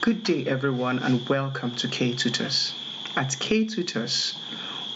Good day, everyone, and welcome to K Tutors. At K Tutors,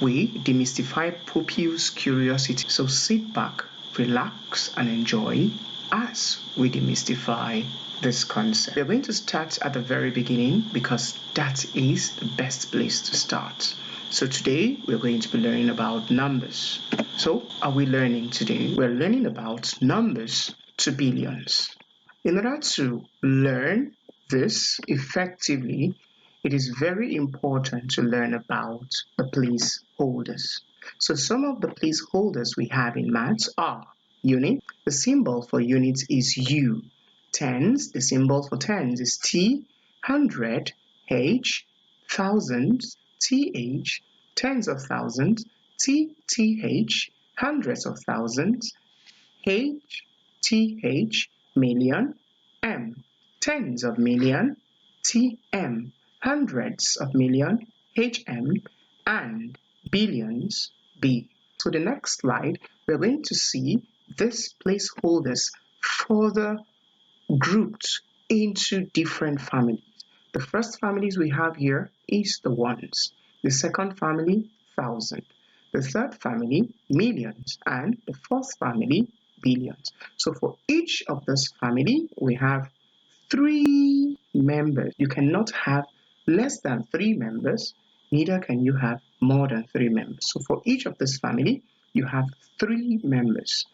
we demystify pupils' curiosity. So sit back, relax, and enjoy as we demystify this concept. We're going to start at the very beginning because that is the best place to start. So today we're going to be learning about numbers. So are we learning today? We're learning about numbers to billions. In order to learn this effectively, it is very important to learn about the placeholders. So some of the placeholders we have in maths are unit. The symbol for units is U. Tens, the symbol for tens is T. 100, H. Thousands, TH. Tens of thousands, TTH. Hundreds of thousands, HTH. Million, M. Tens of million, TM. Hundreds of million, HM. And billions, B. So the next slide, we're going to see these placeholders further grouped into different families. The first families we have here is the ones. The second family, thousand. The third family, millions. And the fourth family, billions. So for each of this family, we have 3 members. You cannot have less than 3 members, neither can you have more than 3 members. So for each of this family, you have 3 members.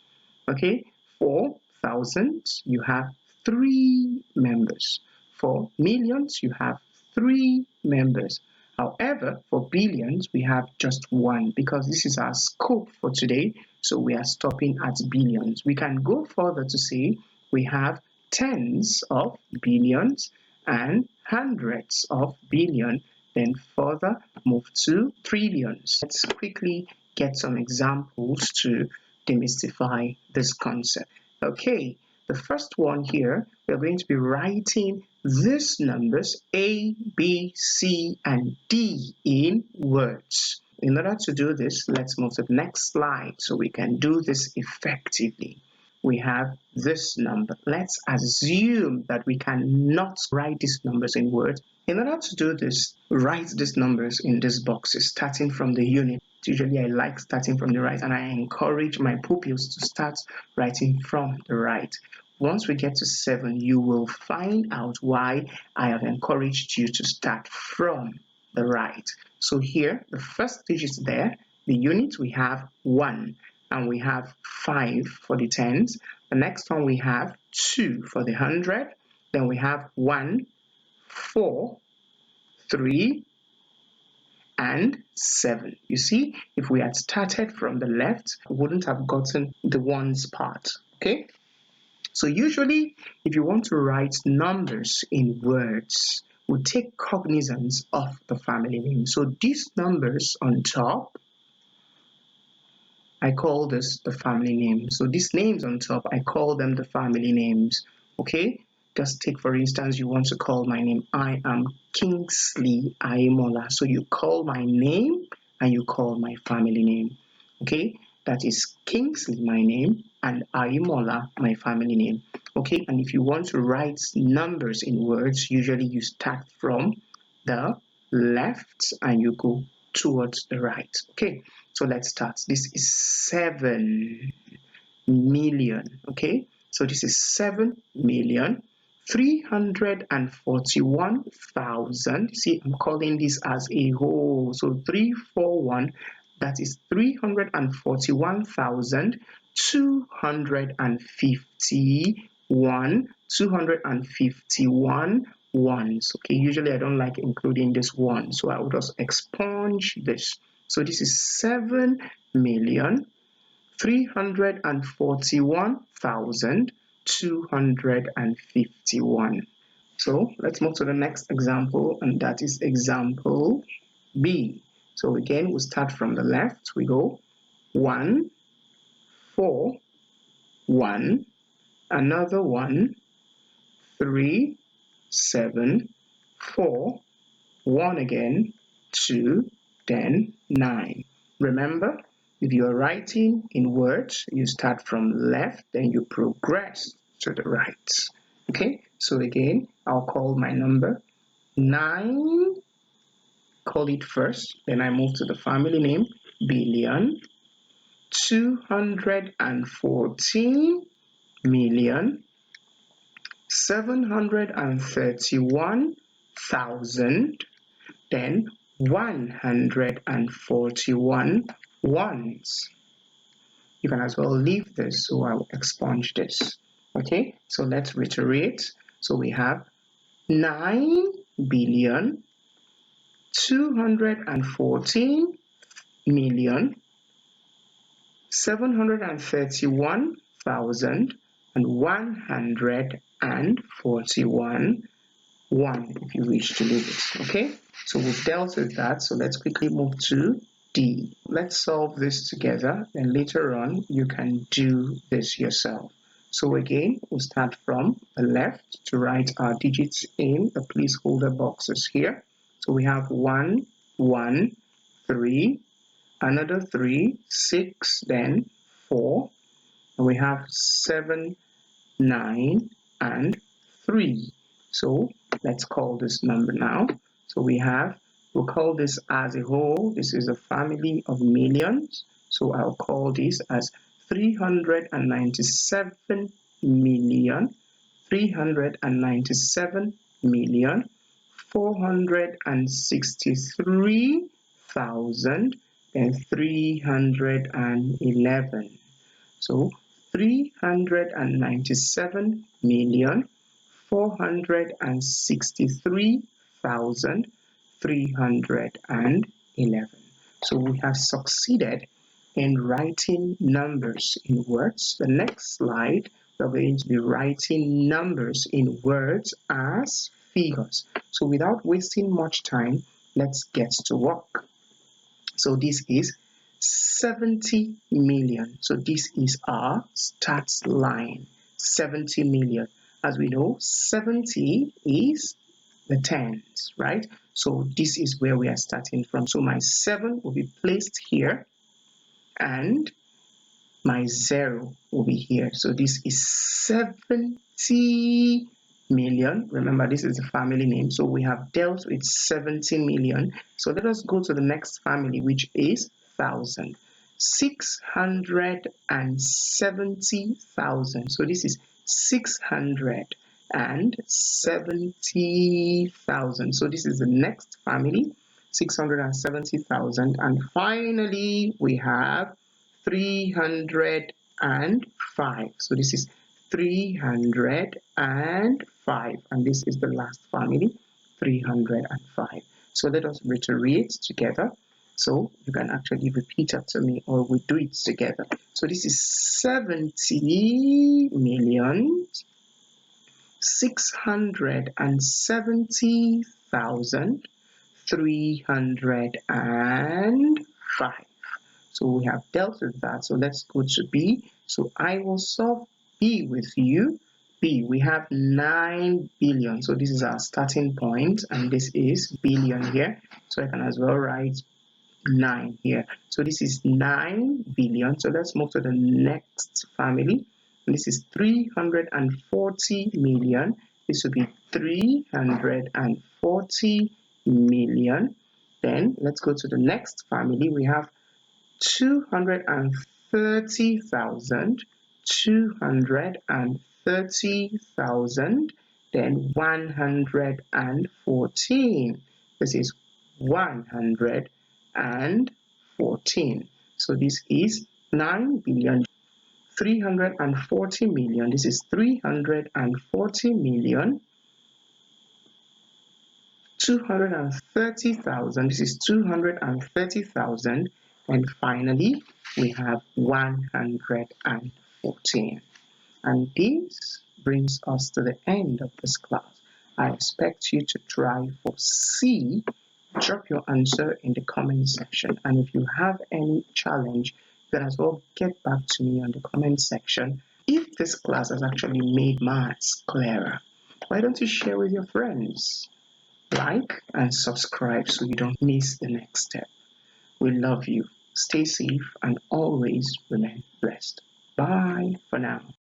Okay, for thousands, you have 3 members. For millions, you have 3 members. However, for billions, we have just 1 because this is our scope for today. So we are stopping at billions. We can go further to say we have tens of billions and hundreds of billion, then further move to trillions. Let's quickly get some examples to demystify this concept. Okay, the first one here, we're going to be writing these numbers A, B, C, and D in words. In order to do this, let's move to the next slide so we can do this effectively. We have this number. Let's assume that we cannot write these numbers in words. In order to do this, write these numbers in these boxes, starting from the unit. Usually I like starting from the right, and I encourage my pupils to start writing from the right. Once we get to 7, you will find out why I have encouraged you to start from the right. So here, the first digit there, the unit, we have 1. And we have 5 for the tens. The next one we have 2 for the 100. Then we have 1, 4, 3, and 7. You see, if we had started from the left, we wouldn't have gotten the ones part. Okay? So usually, if you want to write numbers in words, we take cognizance of the family name. So these numbers on top, I call this the family name. So these names on top, I call them the family names. Okay? Just take, for instance, you want to call my name. I am Kingsley Aimola. So you call my name and you call my family name. Okay? That is Kingsley, my name, and Aimola, my family name. Okay? And if you want to write numbers in words, usually you start from the left and you go towards the right. Okay? So let's start. This is 7 million. Okay, so this is 7,341,000. See, I'm calling this as a whole. So 341, that is 251 ones. Okay, usually I don't like including this one, so I will just expunge this. So this is 7,341,251. So let's move to the next example, and that is example B. So again, we start from the left. We go 1, 4, 1, another 1, 3, 7, 4, 1 again, 2, then 9. Remember, if you are writing in words, you start from left, then you progress to the right. Okay, so again, I'll call my number 9, call it first, then I move to the family name, billion, 214 million, 731,000, then 141 ones. You can as well leave this, so I'll expunge this. Okay, so let's reiterate. So we have 9 billion 214 million 731,141 if you wish to leave it. Okay, so we've dealt with that, so let's quickly move to D. Let's solve this together, and later on you can do this yourself. So again, we'll start from the left to write our digits in the placeholder boxes here. So we have 1, 1, 3, another 3, 6, then 4, and we have 7, 9, and 3. So let's call this number now. So we'll call this as a whole. This is a family of millions. So I'll call this as 397 million, 397 million, 463,311. So 397,463,311. So we have succeeded in writing numbers in words. The next slide, we're going to be writing numbers in words as figures. So without wasting much time, let's get to work. So this is 70 million. So this is our start line, 70 million. As we know, 70 is the tens, right? So this is where we are starting from. So my 7 will be placed here and my 0 will be here. So this is 70 million. Remember, this is the family name. So we have dealt with 70 million. So let us go to the next family, which is 1,000. 670,000. So this is 670,000. So this is the next family, 670,000. And finally, we have 305. So this is 305, and this is the last family, 305. So let us reiterate together. So you can actually repeat after me, or we do it together. So this is 70 million 670,305. So we have dealt with that. So let's go to B. So I will solve B with you. B, we have 9 billion. So this is our starting point, and this is billion here. So I can as well write 9 here. So this is 9 billion. So let's move to the next family. This is 340 million. This will be 340 million. Then let's go to the next family. We have 230,000, 230,000, then 114. This is 114. So this is 9 billion 340 million. This is 340 million. 230,000. This is 230,000. And finally, we have 114. And this brings us to the end of this class. I expect you to try for C. Drop your answer in the comment section. And if you have any challenge, you can as well get back to me on the comment section. If this class has actually made maths clearer, why don't you share with your friends? Like and subscribe so you don't miss the next step. We love you. Stay safe and always remain blessed. Bye for now.